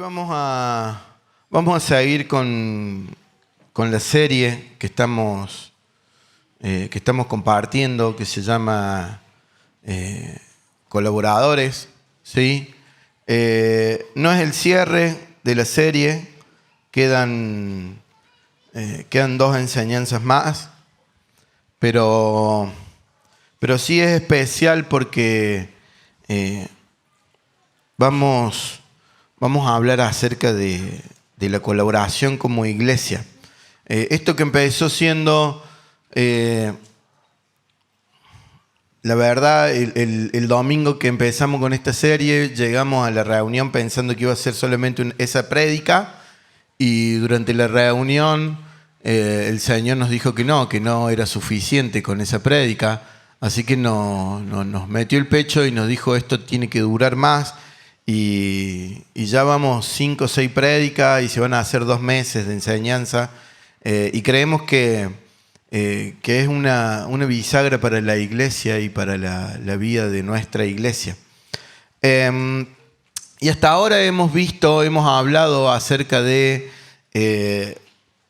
vamos a seguir con la serie que estamos compartiendo, que se llama Colaboradores, ¿sí? No es el cierre de la serie, quedan dos enseñanzas más, pero sí es especial porque vamos a hablar acerca de la colaboración como iglesia. Esto que empezó siendo, la verdad, el domingo que empezamos con esta serie, llegamos a la reunión pensando que iba a ser solamente esa prédica, y durante la reunión el Señor nos dijo que no era suficiente con esa prédica, así que nos metió el pecho y nos dijo: esto tiene que durar más. Y ya vamos 5 o 6 prédicas y se van a hacer 2 meses de enseñanza, y creemos que es una bisagra para la iglesia y para la vida de nuestra iglesia. Y hasta ahora hemos hablado acerca de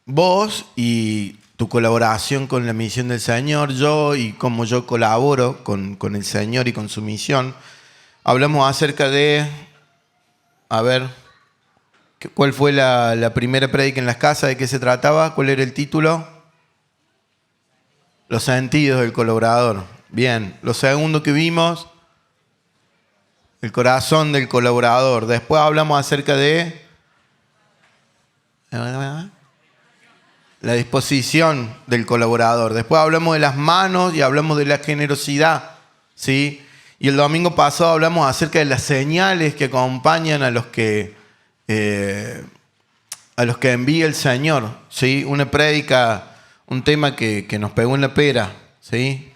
vos y tu colaboración con la misión del Señor, yo y cómo yo colaboro con el Señor y con su misión. Hablamos acerca de, ¿cuál fue la primera prédica en las casas? ¿De qué se trataba? ¿Cuál era el título? Los sentidos del colaborador. Bien. Lo segundo que vimos, el corazón del colaborador. Después hablamos acerca de la disposición del colaborador. Después hablamos de las manos y hablamos de la generosidad, ¿sí? Y el domingo pasado hablamos acerca de las señales que acompañan a los que envía el Señor, ¿sí? Una prédica, un tema que nos pegó en la pera, ¿sí?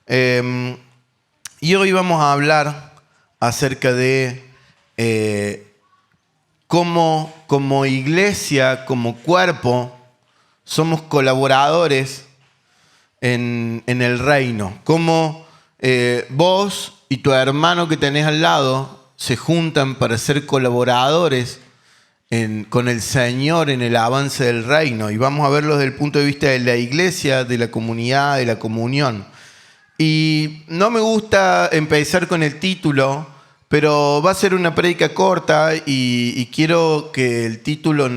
Y hoy vamos a hablar acerca de cómo como iglesia, como cuerpo, somos colaboradores en el reino. Cómo vos y tu hermano que tenés al lado se juntan para ser colaboradores con el Señor en el avance del reino. Y vamos a verlo desde el punto de vista de la iglesia, de la comunidad, de la comunión. Y no me gusta empezar con el título, pero va a ser una prédica corta y quiero que el título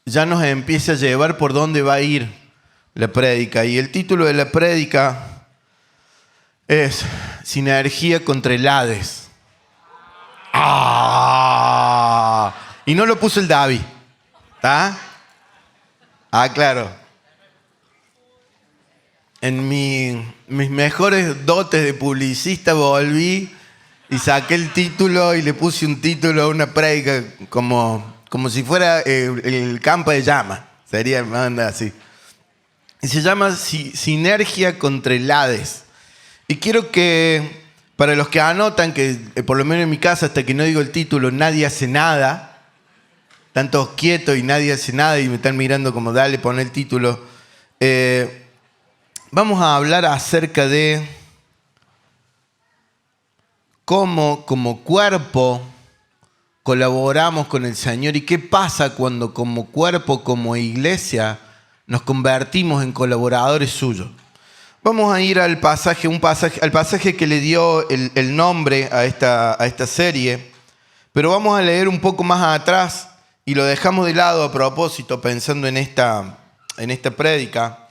ya nos empiece a llevar por dónde va a ir la prédica. Y el título de la prédica es Sinergia contra el Hades. Y no lo puso el David, ¿está? Claro. En mis mejores dotes de publicista volví y saqué el título y le puse un título a una prédica como si fuera el campo de llama. Sería así. Y se llama Sinergia contra el Hades. Y quiero que, para los que anotan, que por lo menos en mi casa, hasta que no digo el título, nadie hace nada. Están todos quietos y nadie hace nada y me están mirando como, dale, pon el título. Vamos a hablar acerca de cómo como cuerpo colaboramos con el Señor y qué pasa cuando como cuerpo, como iglesia, nos convertimos en colaboradores suyos. Vamos a ir al pasaje que le dio el nombre a esta serie, pero vamos a leer un poco más atrás y lo dejamos de lado a propósito, pensando en esta prédica.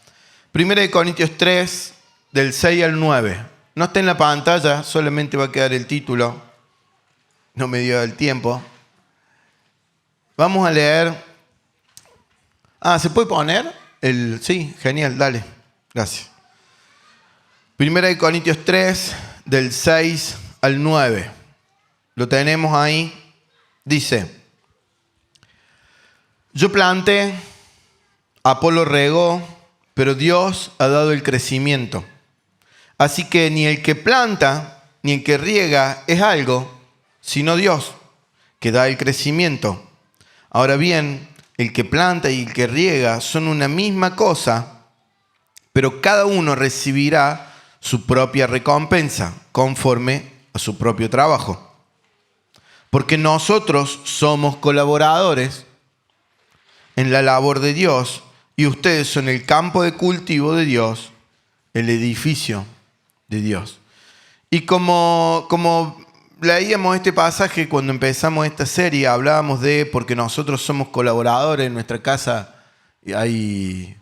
1 Corintios 3, del 6 al 9. No está en la pantalla, solamente va a quedar el título. No me dio el tiempo. Vamos a leer. ¿Se puede poner? Sí, genial, dale. Gracias. 1 Corintios 3, del 6 al 9. Lo tenemos ahí. Dice: yo planté, Apolo regó, pero Dios ha dado el crecimiento. Así que ni el que planta ni el que riega es algo, sino Dios, que da el crecimiento. Ahora bien, el que planta y el que riega son una misma cosa, pero cada uno recibirá su propia recompensa, conforme a su propio trabajo. porque nosotros somos colaboradores en la labor de Dios y ustedes son el campo de cultivo de Dios, el edificio de Dios. Y como leíamos este pasaje cuando empezamos esta serie, hablábamos de porque nosotros somos colaboradores en nuestra casa, hay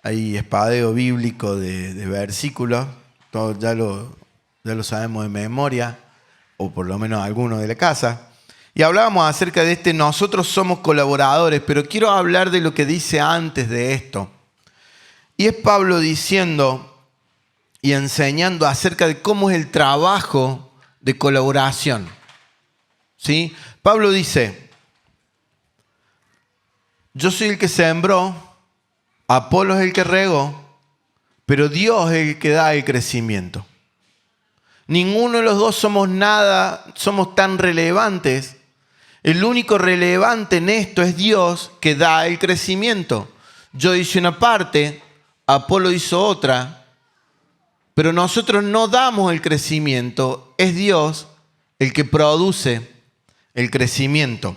espadeo bíblico de versículos, todo ya lo sabemos de memoria, o por lo menos algunos de la casa. Y hablábamos acerca de nosotros somos colaboradores, pero quiero hablar de lo que dice antes de esto. Y es Pablo diciendo y enseñando acerca de cómo es el trabajo de colaboración. ¿Sí? Pablo dice, yo soy el que sembró, Apolo es el que regó, pero Dios es el que da el crecimiento. Ninguno de los dos somos tan relevantes. El único relevante en esto es Dios que da el crecimiento. Yo hice una parte, Apolo hizo otra, pero nosotros no damos el crecimiento. Es Dios el que produce el crecimiento.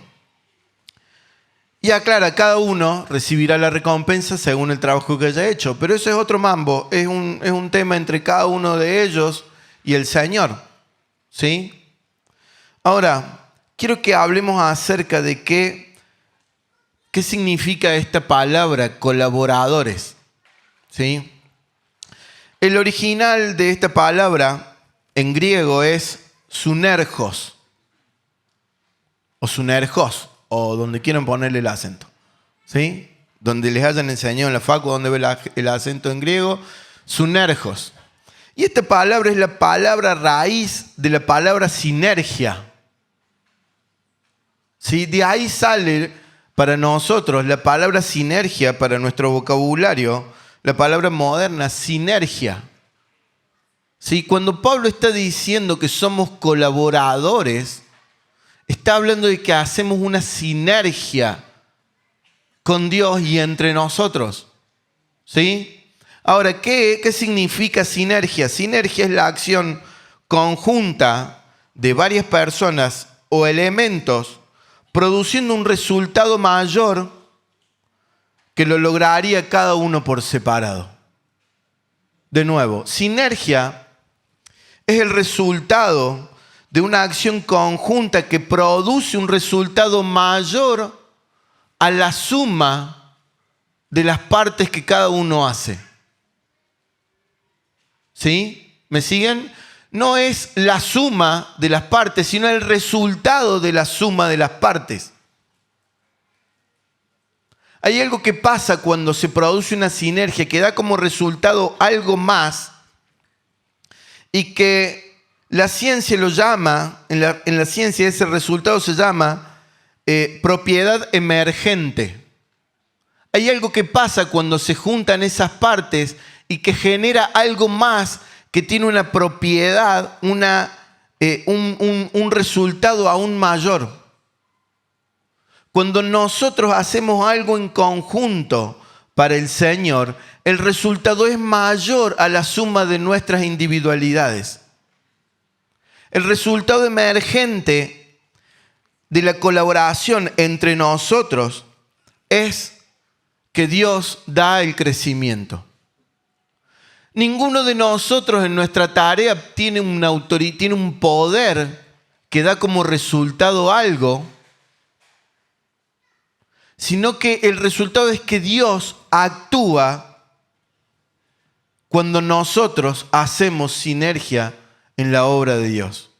Y aclara, cada uno recibirá la recompensa según el trabajo que haya hecho. Pero eso es otro mambo, es un tema entre cada uno de ellos y el Señor. ¿Sí? Ahora, quiero que hablemos acerca de qué significa esta palabra, colaboradores. ¿Sí? El original de esta palabra en griego es sunergos o sunergos, o donde quieran ponerle el acento. ¿Sí? Donde les hayan enseñado en la facu donde ve el acento en griego, sunergos. Y esta palabra es la palabra raíz de la palabra sinergia. ¿Sí? De ahí sale para nosotros la palabra sinergia, para nuestro vocabulario, la palabra moderna, sinergia. ¿Sí? Cuando Pablo está diciendo que somos colaboradores, está hablando de que hacemos una sinergia con Dios y entre nosotros. ¿Sí? Ahora, ¿qué significa sinergia? Sinergia es la acción conjunta de varias personas o elementos produciendo un resultado mayor que lo lograría cada uno por separado. De nuevo, sinergia es el resultado de una acción conjunta que produce un resultado mayor a la suma de las partes que cada uno hace. ¿Sí? ¿Me siguen? No es la suma de las partes, sino el resultado de la suma de las partes. Hay algo que pasa cuando se produce una sinergia que da como resultado algo más y que la ciencia lo llama, en la ciencia ese resultado se llama propiedad emergente. Hay algo que pasa cuando se juntan esas partes y que genera algo más que tiene una propiedad, un resultado aún mayor. Cuando nosotros hacemos algo en conjunto para el Señor, el resultado es mayor a la suma de nuestras individualidades. El resultado emergente de la colaboración entre nosotros es que Dios da el crecimiento. Ninguno de nosotros en nuestra tarea tiene un poder que da como resultado algo, sino que el resultado es que Dios actúa cuando nosotros hacemos sinergia en la obra de Dios.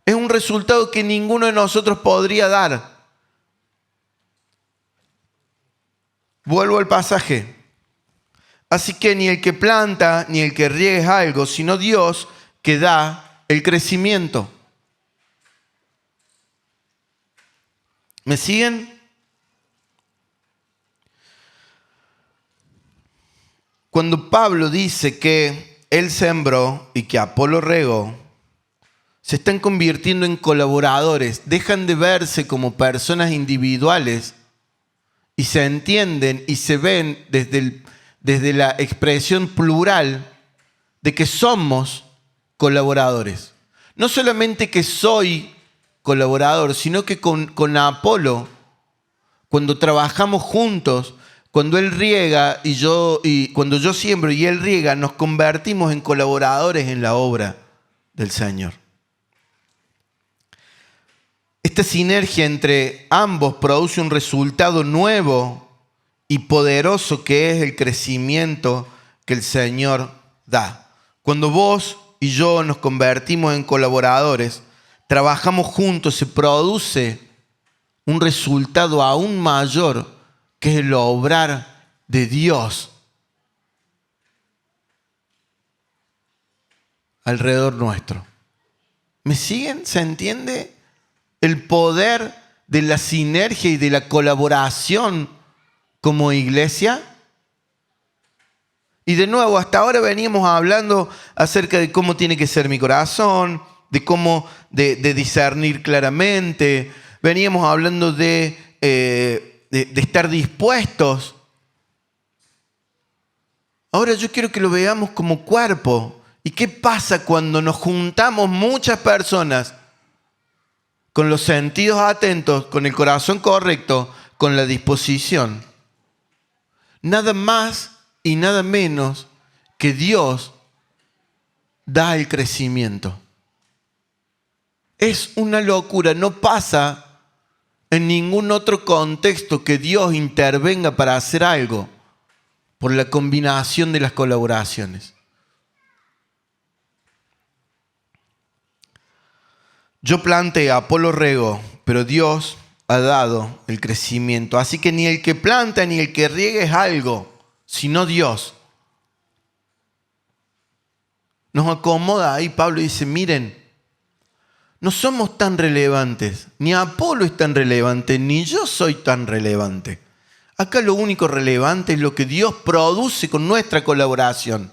Es un resultado que ninguno de nosotros podría dar. Vuelvo al pasaje. Así que ni el que planta ni el que riega es algo, sino Dios que da el crecimiento. ¿Me siguen? Cuando Pablo dice que él sembró y que Apolo regó, se están convirtiendo en colaboradores, dejan de verse como personas individuales y se entienden y se ven desde la expresión plural de que somos colaboradores. No solamente que soy colaborador, sino que con Apolo, cuando trabajamos juntos, cuando él riega y cuando yo siembro y él riega, nos convertimos en colaboradores en la obra del Señor. Esta sinergia entre ambos produce un resultado nuevo y poderoso que es el crecimiento que el Señor da. Cuando vos y yo nos convertimos en colaboradores, trabajamos juntos, se produce un resultado aún mayor que es el obrar de Dios alrededor nuestro. ¿Me siguen? ¿Se entiende el poder de la sinergia y de la colaboración como iglesia? Y de nuevo, hasta ahora veníamos hablando acerca de cómo tiene que ser mi corazón, de cómo de discernir claramente. Veníamos hablando de estar dispuestos. Ahora yo quiero que lo veamos como cuerpo. ¿Y qué pasa cuando nos juntamos muchas personas con los sentidos atentos, con el corazón correcto, con la disposición? Nada más y nada menos que Dios da el crecimiento. Es una locura, no pasa en ningún otro contexto que Dios intervenga para hacer algo por la combinación de las colaboraciones. Yo planté, Apolo regó, pero Dios ha dado el crecimiento. Así que ni el que planta ni el que riega es algo, sino Dios. Nos acomoda ahí, Pablo dice, miren, no somos tan relevantes, ni Apolo es tan relevante, ni yo soy tan relevante. Acá lo único relevante es lo que Dios produce con nuestra colaboración.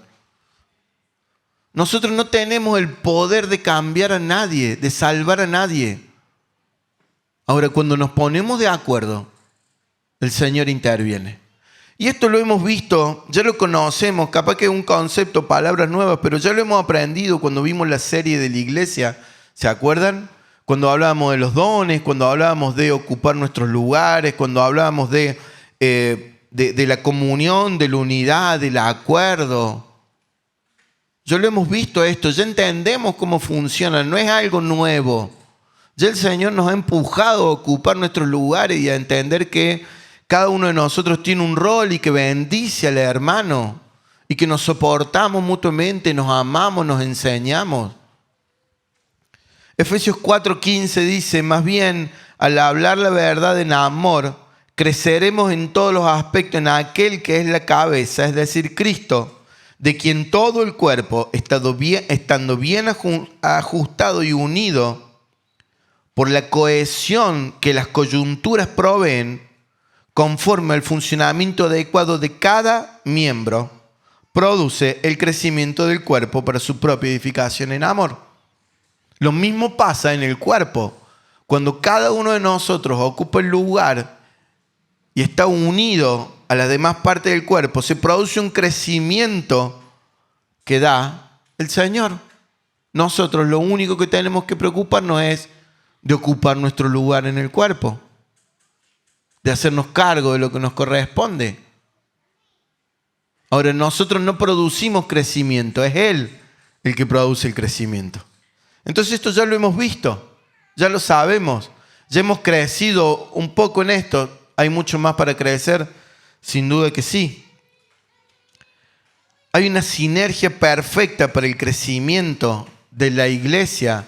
Nosotros no tenemos el poder de cambiar a nadie, de salvar a nadie. Ahora, cuando nos ponemos de acuerdo, el Señor interviene. Y esto lo hemos visto, ya lo conocemos, capaz que es un concepto, palabras nuevas, pero ya lo hemos aprendido cuando vimos la serie de la iglesia. ¿Se acuerdan? Cuando hablábamos de los dones, cuando hablábamos de ocupar nuestros lugares, cuando hablábamos de la comunión, de la unidad, del acuerdo. Ya lo hemos visto esto, ya entendemos cómo funciona, no es algo nuevo. Ya el Señor nos ha empujado a ocupar nuestros lugares y a entender que cada uno de nosotros tiene un rol y que bendice al hermano y que nos soportamos mutuamente, nos amamos, nos enseñamos. Efesios 4:15 dice, más bien, al hablar la verdad en amor, creceremos en todos los aspectos en aquel que es la cabeza, es decir, Cristo, de quien todo el cuerpo, estando bien ajustado y unido por la cohesión que las coyunturas proveen, conforme al funcionamiento adecuado de cada miembro, produce el crecimiento del cuerpo para su propia edificación en amor. Lo mismo pasa en el cuerpo. Cuando cada uno de nosotros ocupa el lugar y está unido a las demás partes del cuerpo, se produce un crecimiento que da el Señor. Nosotros lo único que tenemos que preocuparnos es de ocupar nuestro lugar en el cuerpo, de hacernos cargo de lo que nos corresponde. Ahora, nosotros no producimos crecimiento, es Él el que produce el crecimiento. Entonces esto ya lo hemos visto, ya lo sabemos, ya hemos crecido un poco en esto. ¿Hay mucho más para crecer? Sin duda que sí. Hay una sinergia perfecta para el crecimiento de la iglesia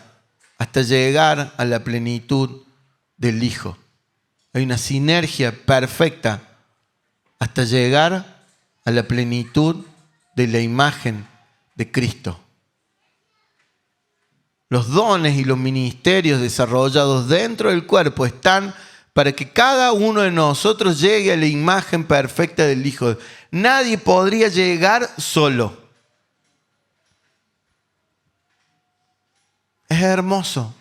hasta llegar a la plenitud del Hijo. Hay una sinergia perfecta hasta llegar a la plenitud de la imagen de Cristo. Los dones y los ministerios desarrollados dentro del cuerpo están para que cada uno de nosotros llegue a la imagen perfecta del Hijo. Nadie podría llegar solo. Es hermoso.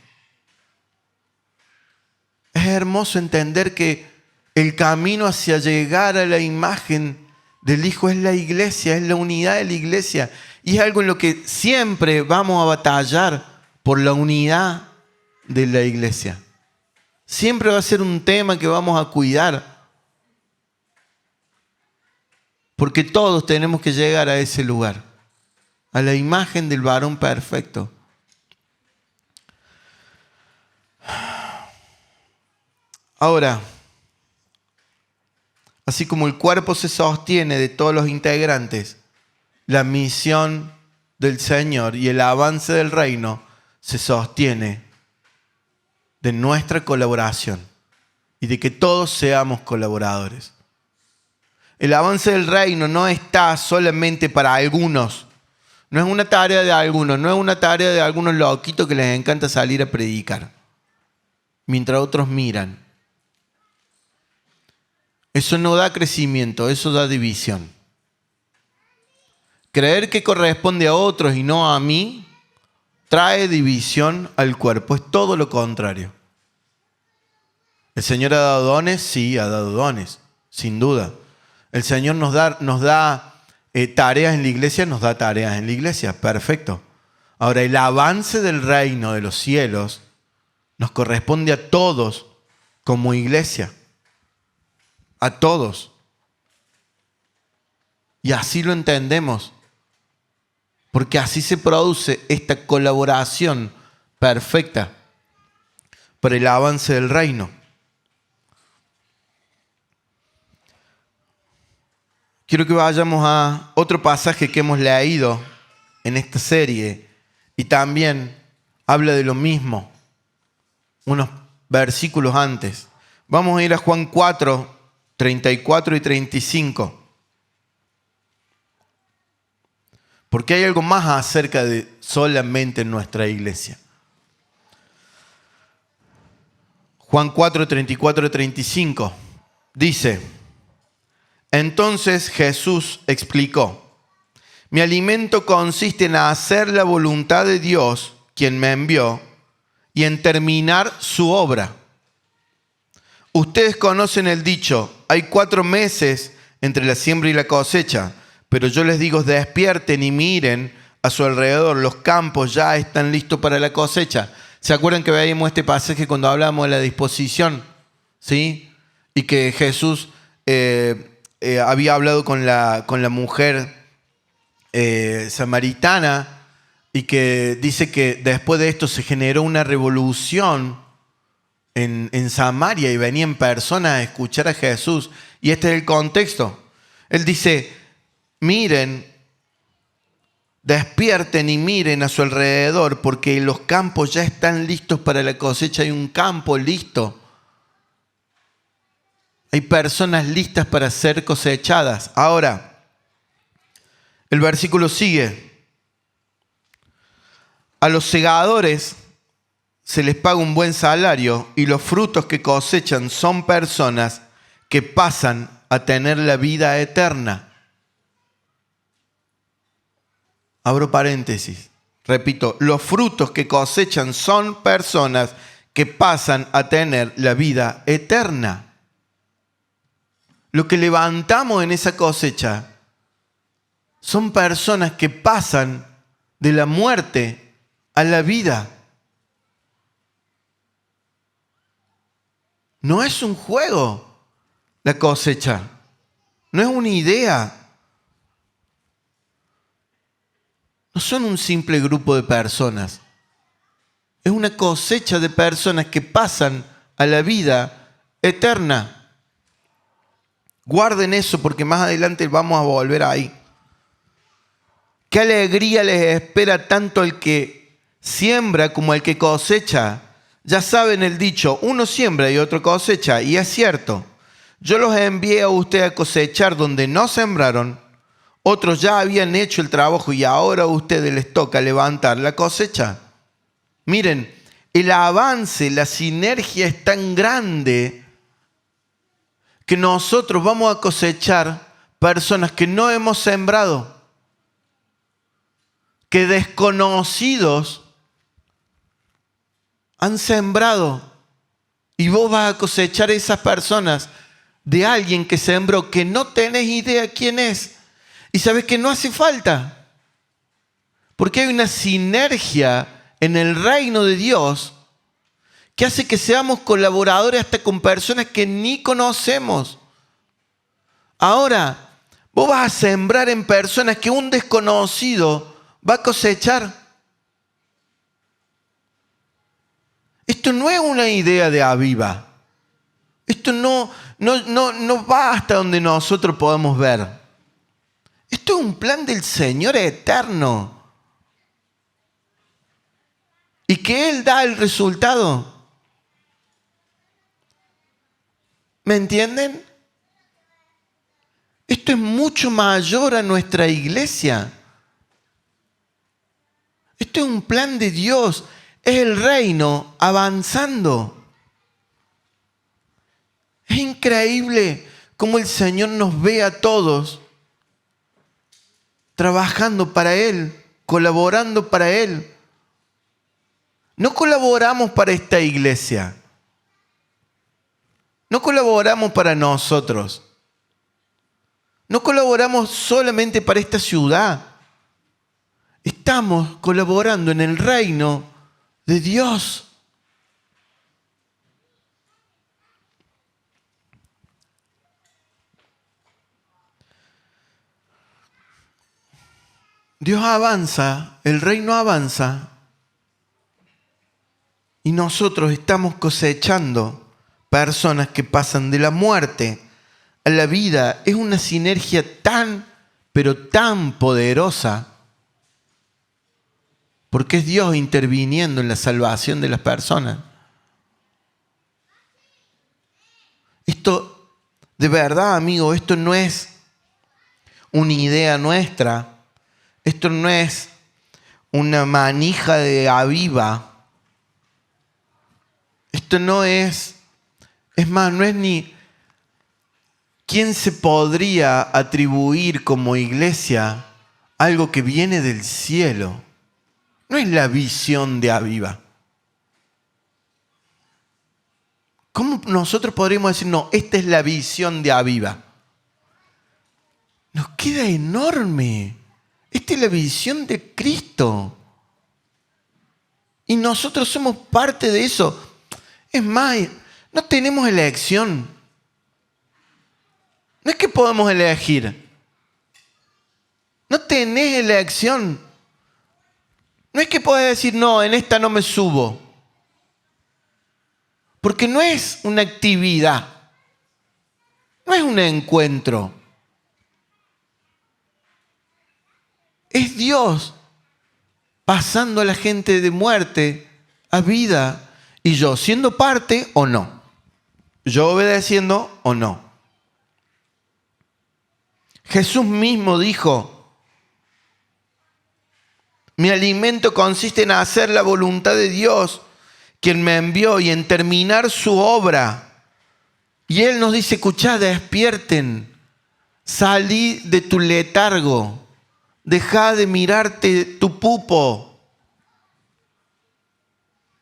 Es hermoso entender que el camino hacia llegar a la imagen del Hijo es la iglesia, es la unidad de la iglesia. Y es algo en lo que siempre vamos a batallar por la unidad de la iglesia. Siempre va a ser un tema que vamos a cuidar, porque todos tenemos que llegar a ese lugar, a la imagen del varón perfecto. Ahora, así como el cuerpo se sostiene de todos los integrantes, la misión del Señor y el avance del reino se sostiene de nuestra colaboración y de que todos seamos colaboradores. El avance del reino no está solamente para algunos, no es una tarea de algunos, no es una tarea de algunos loquitos que les encanta salir a predicar, mientras otros miran. Eso no da crecimiento, eso da división. Creer que corresponde a otros y no a mí trae división al cuerpo. Es todo lo contrario. ¿El Señor ha dado dones? Sí, ha dado dones, sin duda. ¿El Señor nos da tareas en la iglesia? Nos da tareas en la iglesia, perfecto. Ahora, el avance del reino de los cielos nos corresponde a todos como iglesia. A todos. Y así lo entendemos. Porque así se produce esta colaboración perfecta para el avance del reino. Quiero que vayamos a otro pasaje que hemos leído en esta serie y también habla de lo mismo, unos versículos antes. Vamos a ir a Juan 4, 34 y 35. Porque hay algo más acerca de solamente nuestra iglesia. Juan 4, 34 y 35 dice: Entonces Jesús explicó: Mi alimento consiste en hacer la voluntad de Dios, quien me envió, y en terminar su obra. Ustedes conocen el dicho: hay 4 meses entre la siembra y la cosecha. Pero yo les digo, despierten y miren a su alrededor. Los campos ya están listos para la cosecha. ¿Se acuerdan que veíamos este pasaje cuando hablábamos de la disposición? ¿Sí? Y que Jesús había hablado con la mujer samaritana y que dice que después de esto se generó una revolución en Samaria y venían personas a escuchar a Jesús. Y este es el contexto. Él dice: miren, despierten y miren a su alrededor, porque los campos ya están listos para la cosecha. Hay un campo listo. Hay personas listas para ser cosechadas. Ahora, el versículo sigue. A los segadores se les paga un buen salario y los frutos que cosechan son personas que pasan a tener la vida eterna. Abro paréntesis. Repito, los frutos que cosechan son personas que pasan a tener la vida eterna. Lo que levantamos en esa cosecha son personas que pasan de la muerte a la vida. No es un juego la cosecha. No es una idea. No son un simple grupo de personas. Es una cosecha de personas que pasan a la vida eterna. Guarden eso porque más adelante vamos a volver ahí. Qué alegría les espera tanto al que siembra como al que cosecha. Ya saben el dicho, uno siembra y otro cosecha, y es cierto. Yo los envié a ustedes a cosechar donde no sembraron. Otros ya habían hecho el trabajo y ahora a ustedes les toca levantar la cosecha. Miren, el avance, la sinergia es tan grande que nosotros vamos a cosechar personas que no hemos sembrado, que desconocidos han sembrado, y vos vas a cosechar esas personas de alguien que sembró que no tenés idea quién es. Y sabes que no hace falta, porque hay una sinergia en el reino de Dios que hace que seamos colaboradores hasta con personas que ni conocemos. Ahora, vos vas a sembrar en personas que un desconocido va a cosechar. Esto no es una idea de Aviva. Esto no va hasta donde nosotros podemos ver. Esto es un plan del Señor eterno. Y que Él da el resultado. ¿Me entienden? Esto es mucho mayor a nuestra iglesia. Esto es un plan de Dios. Es el reino avanzando. Es increíble cómo el Señor nos ve a todos trabajando para Él, colaborando para Él. No colaboramos para esta iglesia. No colaboramos para nosotros. No colaboramos solamente para esta ciudad. Estamos colaborando en el reino de Dios. Dios avanza, el reino avanza y nosotros estamos cosechando personas que pasan de la muerte a la vida. Es una sinergia tan, pero tan poderosa, porque es Dios interviniendo en la salvación de las personas. Esto, de verdad, amigo, esto no es una idea nuestra. Esto no es una manija de Aviva. Esto no es más, no es ni quién se podría atribuir como iglesia algo que viene del cielo. No es la visión de Aviva. ¿Cómo nosotros podríamos decir, no, esta es la visión de Aviva? Nos queda enorme. Esta es la visión de Cristo. Y nosotros somos parte de eso. Es más, no tenemos elección. No es que podemos elegir. No tenés elección. No es que podés decir, no, en esta no me subo. Porque no es una actividad. No es un encuentro. Es Dios pasando a la gente de muerte a vida y yo siendo parte o no. Yo obedeciendo o no. Jesús mismo dijo, mi alimento consiste en hacer la voluntad de Dios, quien me envió, y en terminar su obra. Y Él nos dice, escuchad, despierten, salí de tu letargo. Deja de mirarte tu pupo.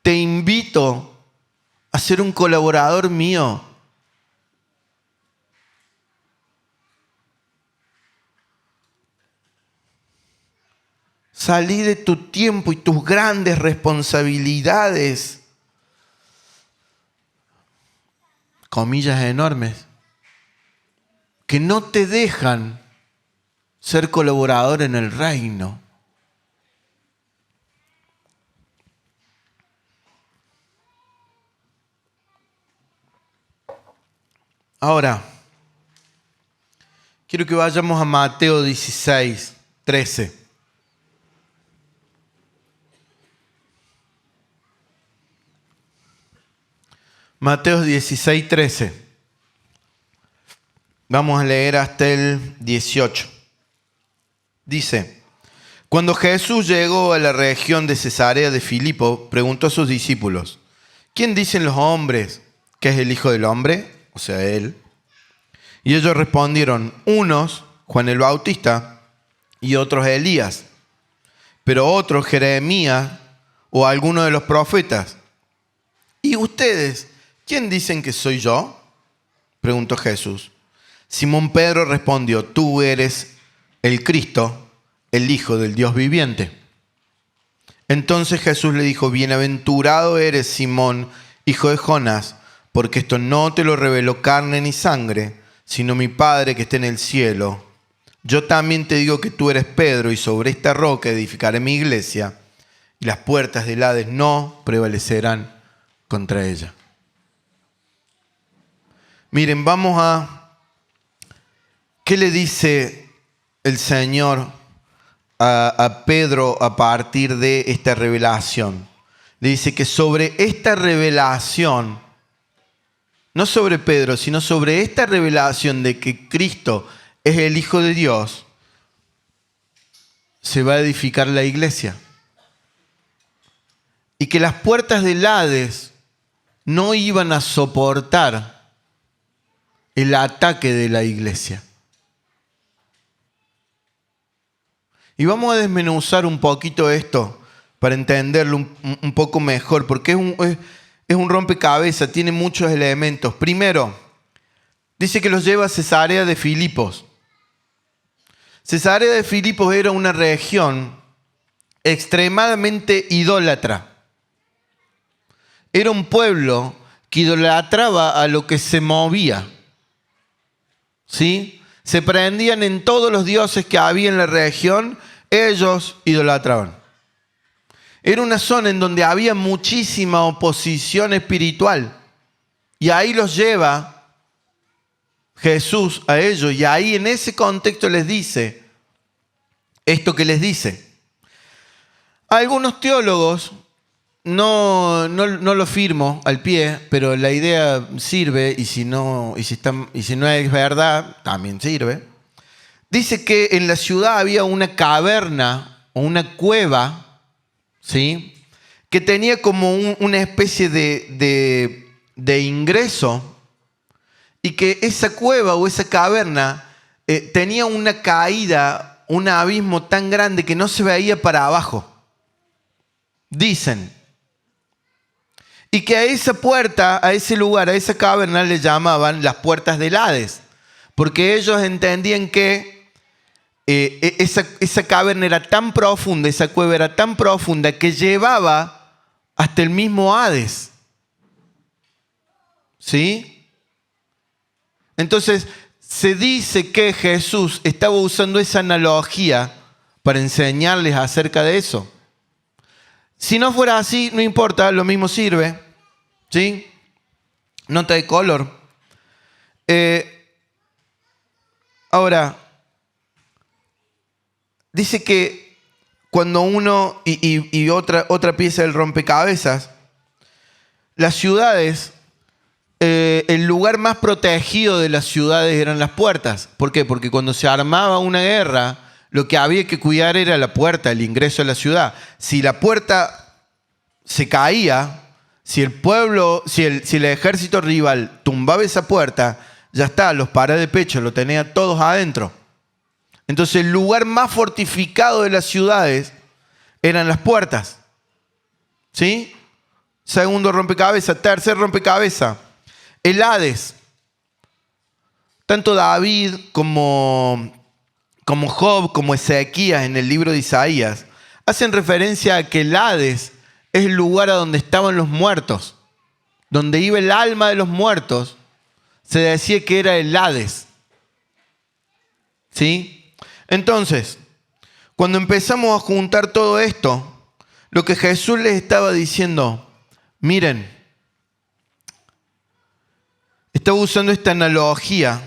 Te invito a ser un colaborador mío. Salí de tu tiempo y tus grandes responsabilidades. Comillas enormes. Que no te dejan ser colaborador en el reino. Ahora, quiero que vayamos a Mateo 16, 13. Mateo 16, 13. Vamos a leer hasta el 18. Dice, cuando Jesús llegó a la región de Cesarea de Filipo, preguntó a sus discípulos, ¿quién dicen los hombres que es el Hijo del Hombre? O sea, Él. Y ellos respondieron, unos, Juan el Bautista, y otros Elías, pero otros Jeremías o alguno de los profetas. ¿Y ustedes, quién dicen que soy yo? Preguntó Jesús. Simón Pedro respondió, tú eres el Cristo, el Hijo del Dios viviente. Entonces Jesús le dijo: bienaventurado eres, Simón, hijo de Jonás, porque esto no te lo reveló carne ni sangre, sino mi Padre que está en el cielo. Yo también te digo que tú eres Pedro, y sobre esta roca edificaré mi iglesia, y las puertas del Hades no prevalecerán contra ella. Miren, vamos a... ¿Qué le dice el Señor a Pedro a partir de esta revelación? Le dice que sobre esta revelación, no sobre Pedro, sino sobre esta revelación de que Cristo es el Hijo de Dios, se va a edificar la iglesia. Y que las puertas del Hades no iban a soportar el ataque de la iglesia. Y vamos a desmenuzar un poquito esto para entenderlo un poco mejor, porque es un rompecabezas, tiene muchos elementos. Primero, dice que los lleva a Cesarea de Filipos. Cesarea de Filipos era una región extremadamente idólatra. Era un pueblo que idolatraba a lo que se movía. ¿Sí? Se prendían en todos los dioses que había en la región, ellos idolatraban. Era una zona en donde había muchísima oposición espiritual. Y ahí los lleva Jesús a ellos. Y ahí en ese contexto les dice esto que les dice. Algunos teólogos, no lo firmo al pie, pero la idea sirve, y si no es verdad, también sirve. Dice que en la ciudad había una caverna o una cueva, ¿sí?, que tenía como una especie de ingreso, y que esa cueva o esa caverna tenía una caída, un abismo tan grande que no se veía para abajo. Dicen. Y que a esa puerta, a ese lugar, a esa caverna le llamaban las puertas del Hades, porque ellos entendían que esa caverna era tan profunda, esa cueva era tan profunda que llevaba hasta el mismo Hades. ¿Sí? Entonces, se dice que Jesús estaba usando esa analogía para enseñarles acerca de eso. Si no fuera así, no importa, lo mismo sirve. ¿Sí? Nota de color. Ahora, dice que cuando uno, y otra pieza del rompecabezas, las ciudades, el lugar más protegido de las ciudades eran las puertas. ¿Por qué? Porque cuando se armaba una guerra, lo que había que cuidar era la puerta, el ingreso a la ciudad. Si la puerta se caía, si el ejército rival tumbaba esa puerta, ya está, los paré de pecho, lo tenía todos adentro. Entonces el lugar más fortificado de las ciudades eran las puertas. ¿Sí? Segundo rompecabezas. Tercer rompecabezas. El Hades. Tanto David como Job, como Ezequías en el libro de Isaías, hacen referencia a que el Hades es el lugar a donde estaban los muertos. Donde iba el alma de los muertos, se decía que era el Hades. ¿Sí? Entonces, cuando empezamos a juntar todo esto, lo que Jesús les estaba diciendo, miren, estaba usando esta analogía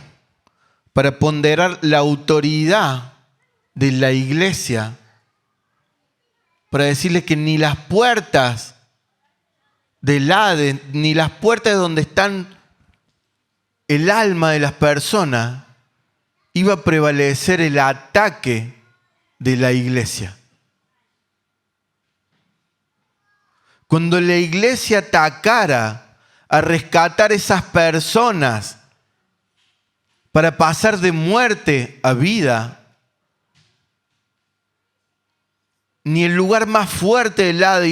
para ponderar la autoridad de la iglesia, para decirles que ni las puertas del Hades, ni las puertas donde están el alma de las personas, iba a prevalecer el ataque de la iglesia. Cuando la iglesia atacara a rescatar esas personas para pasar de muerte a vida, ni el lugar más fuerte del Hades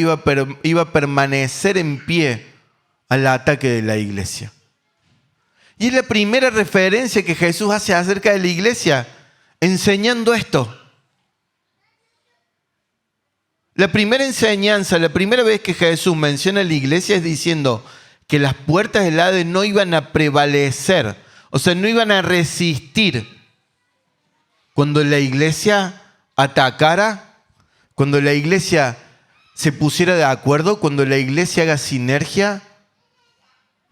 iba a permanecer en pie al ataque de la iglesia. Y es la primera referencia que Jesús hace acerca de la iglesia, enseñando esto. La primera enseñanza, la primera vez que Jesús menciona la iglesia es diciendo que las puertas del Hades no iban a prevalecer, o sea, no iban a resistir cuando la iglesia atacara, cuando la iglesia se pusiera de acuerdo, cuando la iglesia haga sinergia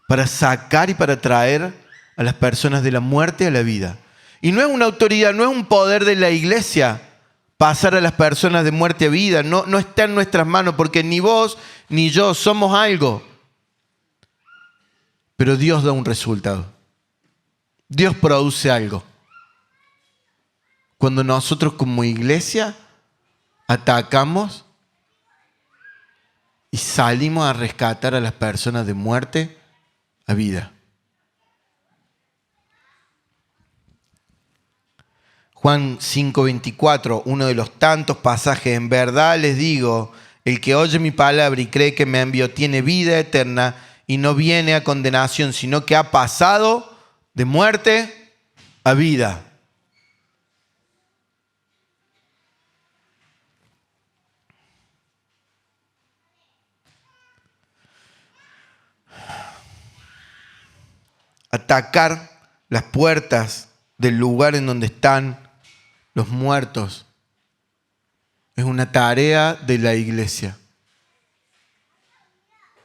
para sacar y para traer a las personas de la muerte a la vida. Y no es una autoridad, no es un poder de la iglesia pasar a las personas de muerte a vida. No está en nuestras manos, porque ni vos ni yo somos algo. Pero Dios da un resultado. Dios produce algo. Cuando nosotros como iglesia atacamos y salimos a rescatar a las personas de muerte a vida. Juan 5:24, uno de los tantos pasajes. En verdad les digo, el que oye mi palabra y cree que me envió tiene vida eterna y no viene a condenación, sino que ha pasado de muerte a vida. Atacar las puertas del lugar en donde están los muertos es una tarea de la iglesia.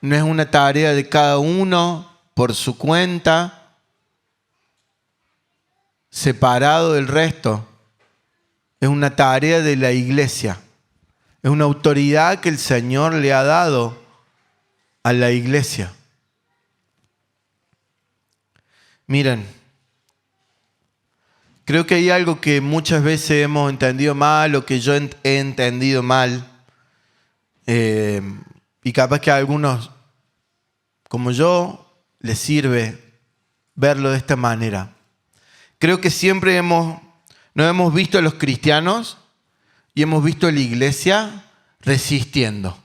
No es una tarea de cada uno por su cuenta, separado del resto. Es una tarea de la iglesia. Es una autoridad que el Señor le ha dado a la iglesia. Miren, creo que hay algo que muchas veces hemos entendido mal o que yo he entendido mal. Y capaz que a algunos, como yo, les sirve verlo de esta manera. Creo que siempre nos hemos visto a los cristianos y hemos visto a la iglesia resistiendo.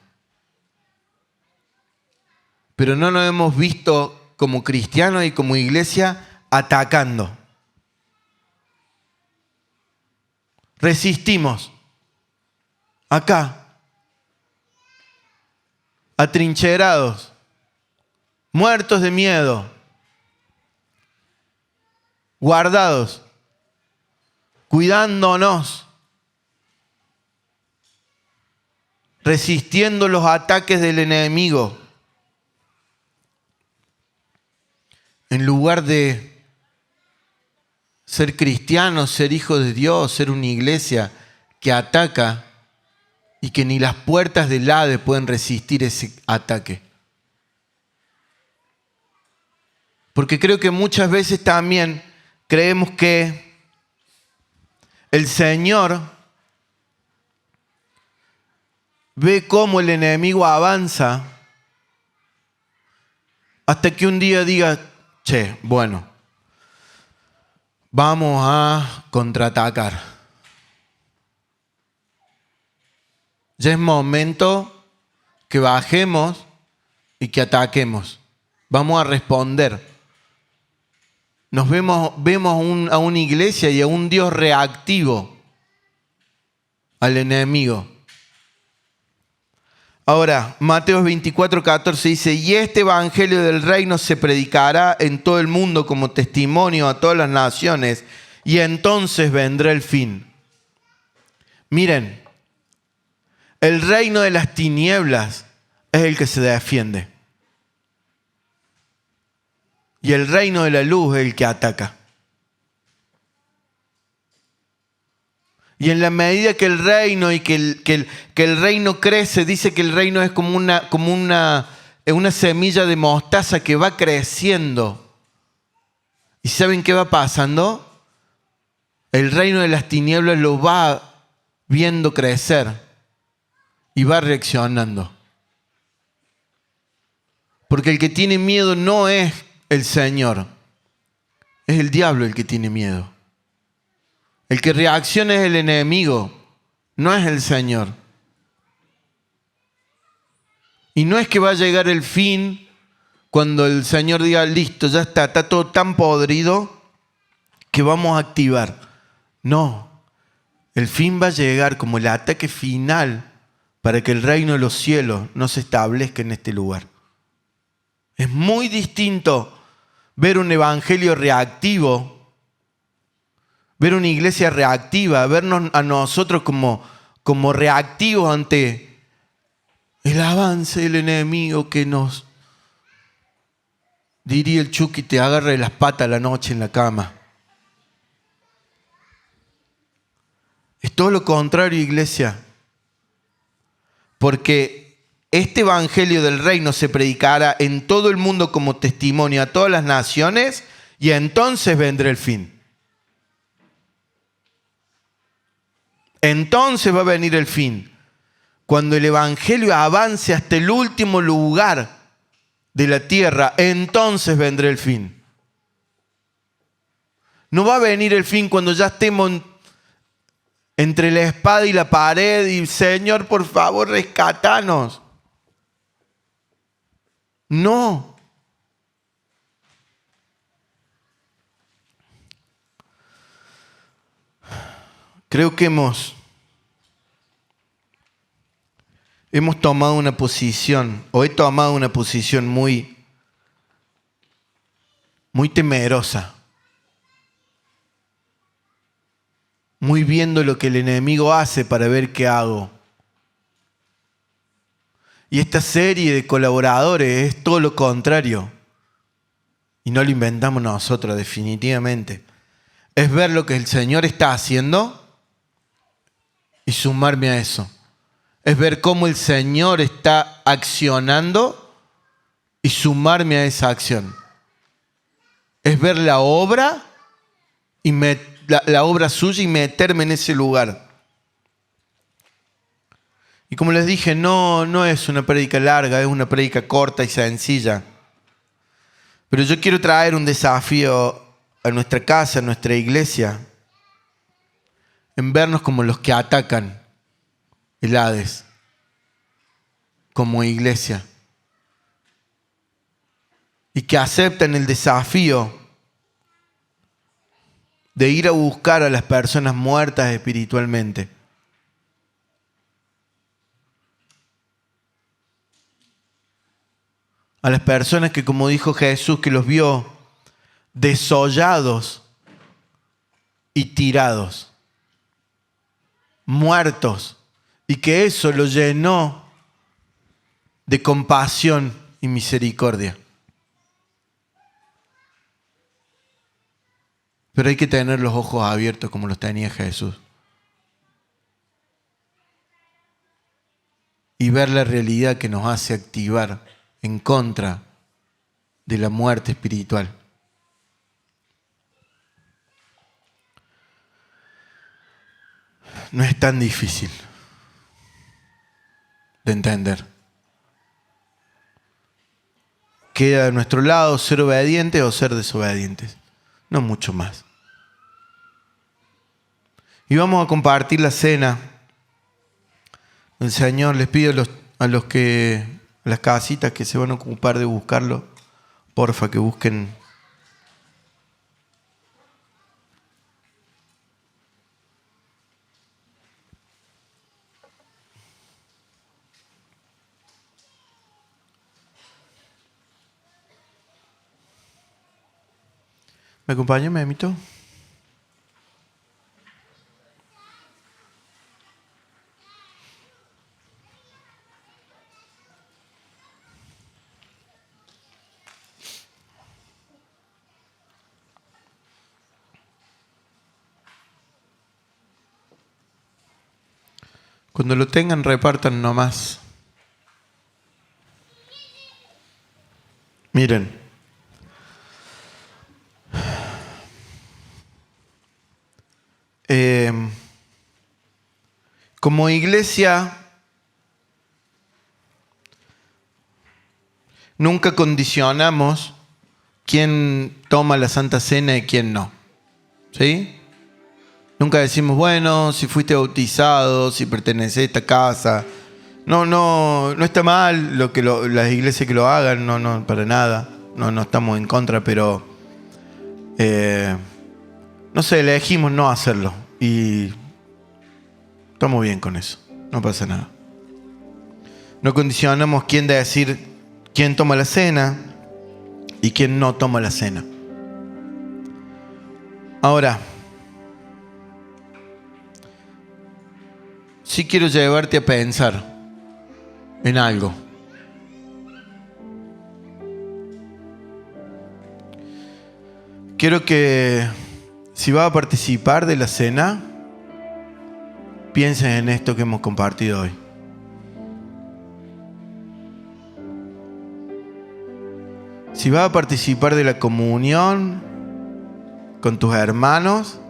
Pero no nos hemos visto como cristianos y como iglesia atacando. Resistimos. Acá. Atrincherados. Muertos de miedo. Guardados. Cuidándonos. Resistiendo los ataques del enemigo. En lugar de ser cristianos, ser hijos de Dios, ser una iglesia que ataca y que ni las puertas del Hades pueden resistir ese ataque. Porque creo que muchas veces también creemos que el Señor ve cómo el enemigo avanza hasta que un día diga, che, bueno, vamos a contraatacar. Ya es momento que bajemos y que ataquemos. Vamos a responder. Vemos a una iglesia y a un Dios reactivo al enemigo. Ahora, Mateo 24:14 dice, y este evangelio del reino se predicará en todo el mundo como testimonio a todas las naciones, y entonces vendrá el fin. Miren, el reino de las tinieblas es el que se defiende. Y el reino de la luz es el que ataca. Y en la medida que el reino y que el reino crece, dice que el reino es como una semilla de mostaza que va creciendo. ¿Y saben qué va pasando? El reino de las tinieblas lo va viendo crecer y va reaccionando. Porque el que tiene miedo no es el Señor, es el diablo el que tiene miedo. El que reacciona es el enemigo, no es el Señor. Y no es que va a llegar el fin cuando el Señor diga, listo, ya está todo tan podrido que vamos a activar. No, el fin va a llegar como el ataque final para que el reino de los cielos no se establezca en este lugar. Es muy distinto ver un evangelio reactivo, ver una iglesia reactiva, vernos a nosotros como reactivos ante el avance del enemigo que nos, diría el Chucky, te agarra de las patas a la noche en la cama. Es todo lo contrario, iglesia. Porque este evangelio del reino se predicará en todo el mundo como testimonio a todas las naciones y entonces vendrá el fin. Entonces va a venir el fin. Cuando el evangelio avance hasta el último lugar de la tierra, entonces vendrá el fin. No va a venir el fin cuando ya estemos entre la espada y la pared y Señor, por favor, rescátanos. No. Creo que hemos tomado una posición, o he tomado una posición muy temerosa. Muy viendo lo que el enemigo hace para ver qué hago. Y esta serie de colaboradores es todo lo contrario. Y no lo inventamos nosotros, definitivamente. Es ver lo que el Señor está haciendo y sumarme a eso. Es ver cómo el Señor está accionando y sumarme a esa acción. Es ver la obra y la obra suya y meterme en ese lugar. Y como les dije, no es una prédica larga, es una prédica corta y sencilla. Pero yo quiero traer un desafío a nuestra casa, a nuestra iglesia, en vernos como los que atacan el Hades, como iglesia. Y que aceptan el desafío de ir a buscar a las personas muertas espiritualmente. A las personas que, como dijo Jesús, que los vio desollados y tirados, muertos, y que eso lo llenó de compasión y misericordia. Pero hay que tener los ojos abiertos como los tenía Jesús. Y ver la realidad que nos hace activar en contra de la muerte espiritual. No es tan difícil de entender. Queda de nuestro lado ser obedientes o ser desobedientes. No mucho más. Y vamos a compartir la cena. El Señor les pido a las casitas que se van a ocupar de buscarlo, porfa, que busquen. ¿Me acompaña, Memito? Cuando lo tengan, repartan nomás. Miren. Como iglesia, nunca condicionamos quién toma la Santa Cena y quién no. ¿Sí? Nunca decimos, bueno, si fuiste bautizado, si perteneces a esta casa. No está mal las iglesias que lo hagan, no, para nada. No estamos en contra, pero no sé, elegimos no hacerlo. Y estamos bien con eso, no pasa nada. No condicionamos quién toma la cena y quién no toma la cena. Ahora, sí quiero llevarte a pensar en algo. Quiero que si vas a participar de la cena, pienses en esto que hemos compartido hoy. Si vas a participar de la comunión con tus hermanos,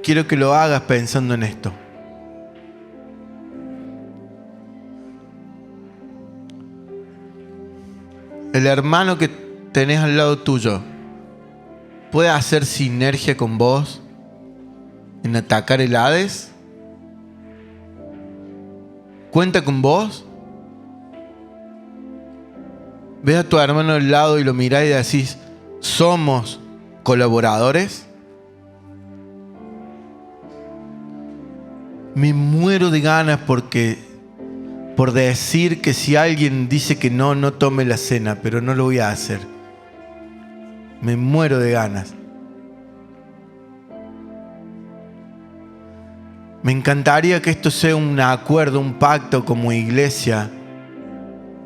quiero que lo hagas pensando en esto. El hermano que tenés al lado tuyo puede hacer sinergia con vos en atacar el Hades. ¿Cuenta con vos? Ves a tu hermano al lado y lo mirás y decís, ¿somos colaboradores? Me muero de ganas por decir que si alguien dice que no tome la cena, pero no lo voy a hacer. Me muero de ganas. Me encantaría que esto sea un acuerdo, un pacto como iglesia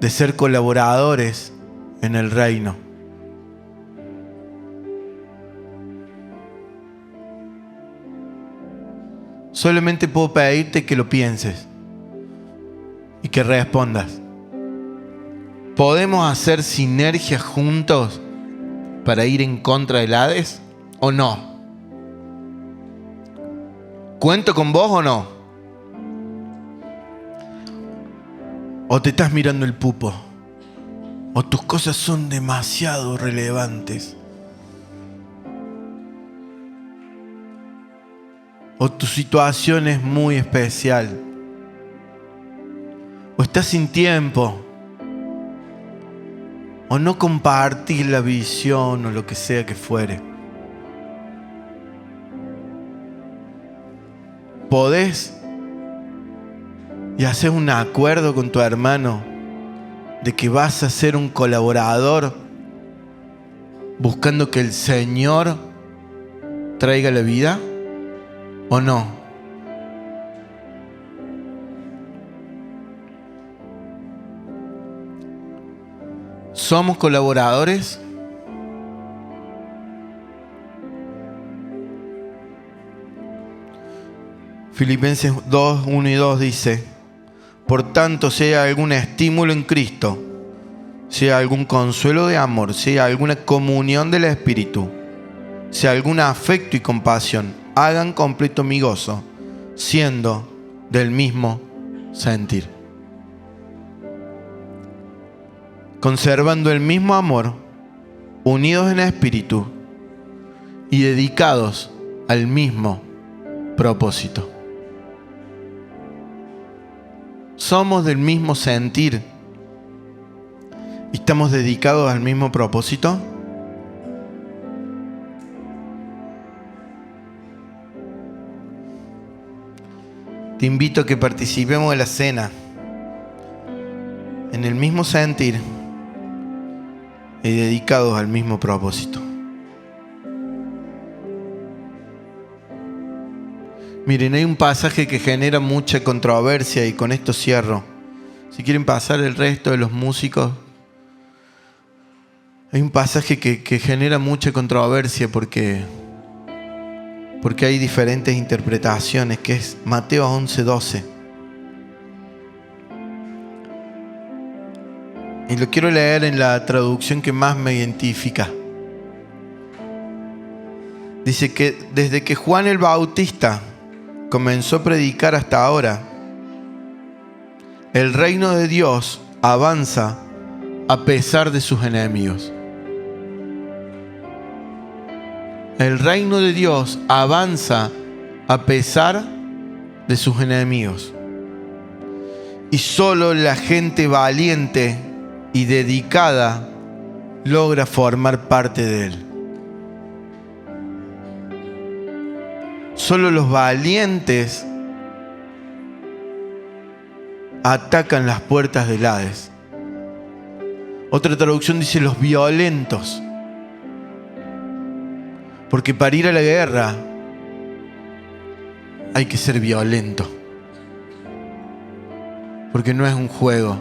de ser colaboradores en el reino. Solamente puedo pedirte que lo pienses y que respondas. ¿Podemos hacer sinergia juntos para ir en contra del Hades o no? ¿Cuento con vos o no? ¿O te estás mirando el pupo? ¿O tus cosas son demasiado relevantes? ¿O tu situación es muy especial? ¿O estás sin tiempo? ¿O no compartís la visión o lo que sea que fuere? ¿Podés y haces un acuerdo con tu hermano de que vas a ser un colaborador buscando que el Señor traiga la vida o no? ¿Somos colaboradores? Filipenses 2, 1 y 2 dice: por tanto, si hay algún estímulo en Cristo, si hay algún consuelo de amor, si hay alguna comunión del Espíritu, si hay algún afecto y compasión, hagan completo mi gozo, siendo del mismo sentir, conservando el mismo amor, unidos en espíritu y dedicados al mismo propósito. Somos del mismo sentir y estamos dedicados al mismo propósito. Te invito a que participemos de la cena en el mismo sentir y dedicados al mismo propósito. Miren, hay un pasaje que genera mucha controversia y con esto cierro. Si quieren pasar el resto de los músicos. Hay un pasaje que genera mucha controversia porque hay diferentes interpretaciones, que es Mateo 11:12. Y lo quiero leer en la traducción que más me identifica. Dice que desde que Juan el Bautista comenzó a predicar hasta ahora, el reino de Dios avanza a pesar de sus enemigos. El reino de Dios avanza a pesar de sus enemigos. Y solo la gente valiente y dedicada logra formar parte de él. Solo los valientes atacan las puertas del Hades. Otra traducción dice los violentos. Porque para ir a la guerra hay que ser violento. Porque no es un juego.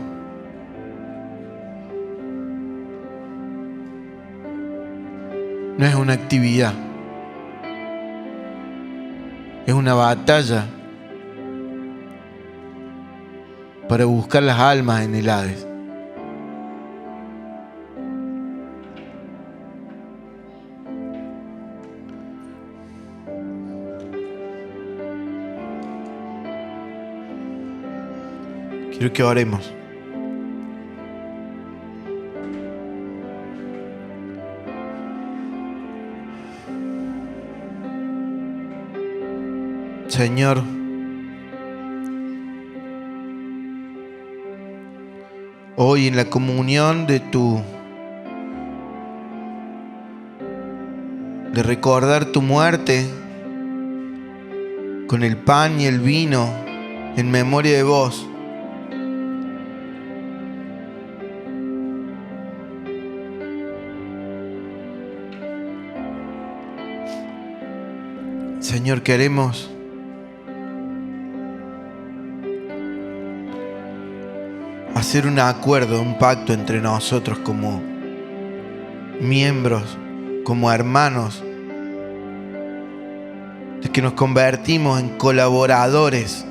No es una actividad. Es una batalla para buscar las almas en el Hades. Quiero que oremos. Señor, hoy en la comunión de recordar tu muerte con el pan y el vino en memoria de vos, Señor, queremos hacer un acuerdo, un pacto entre nosotros como miembros, como hermanos, de que nos convertimos en colaboradores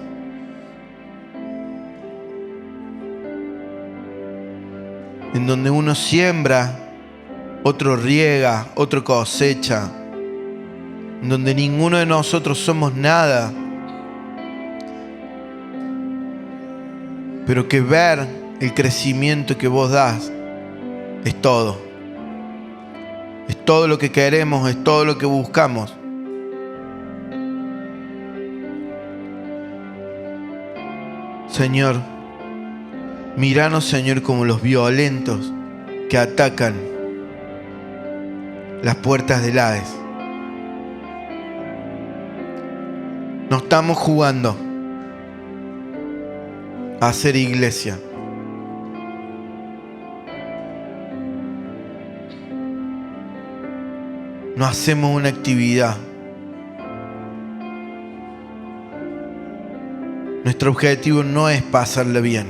en donde uno siembra, otro riega, otro cosecha, en donde ninguno de nosotros somos nada, pero que ver el crecimiento que vos das es todo. Es todo lo que queremos, es todo lo que buscamos. Señor, míranos, Señor, como los violentos que atacan las puertas del Hades. No estamos jugando a hacer iglesia. No hacemos una actividad. Nuestro objetivo no es pasarla bien.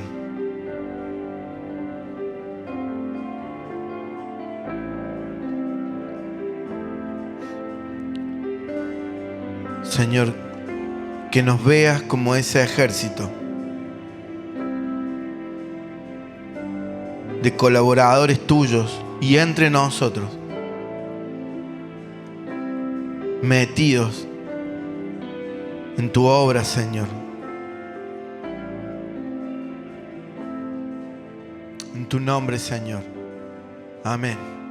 Señor, que nos veas como ese ejército de colaboradores tuyos y entre nosotros, metidos en tu obra, Señor. En tu nombre, Señor. Amén.